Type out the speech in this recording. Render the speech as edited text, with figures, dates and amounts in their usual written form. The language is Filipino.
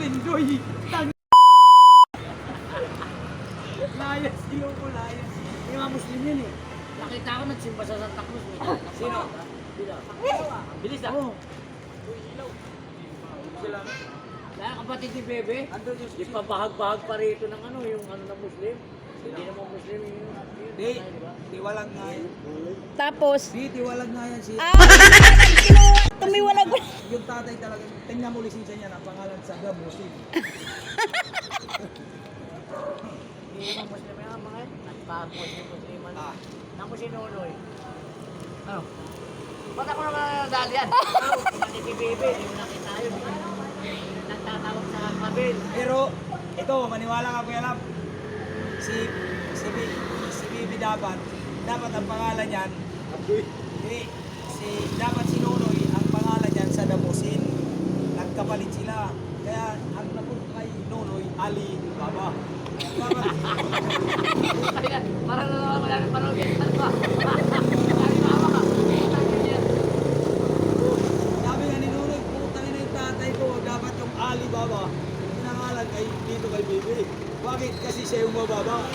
Lindoy. Layas, ilaw ko layas. Yung mga Muslim yun eh. Nakita ko nagsimba sa Santa Cruz. Sino? Bila. Ang bilis ah. Oo. Kaya kapatid ni Bebe, Andun yung ipabahag-bahag pa rito ng ano, yung ano na Muslim. Hindi naman Muslim yung Di, tiwalag nga yan. Tapos, Di, tiwalag nga yan siya. tumiwalag. Yung tatay talaga, tingnan mo lisensya niya na pangalan sa Gamusin. Hindi naman Muslim yung mga yan. Nagpa-Muslim-Musliman. Ah. Nang mo si Nonoy. Ano? Ba't ako naman dali yan? Kapatid ni Bebe, hindi mo nakita yun. Nagtatawag sa kabil. Pero, ito, maniwala ka kuya Lab. Si Bibi dapat ang pangalan niyan, dapat si Nonoy, ang pangalan niyan sa Damusin. Nagkapalit sila. Kaya, ang napunta kay Nonoy, Ali Baba. Dapat, Parang wala nang parang ano ba? Sabi mama ka. sabi nga ni Nonoy, putang ina yung tatay ko, dapat yung Ali Baba, pinangalan kay dito kay Bibi. Bakit? Kasi siya yung mababa.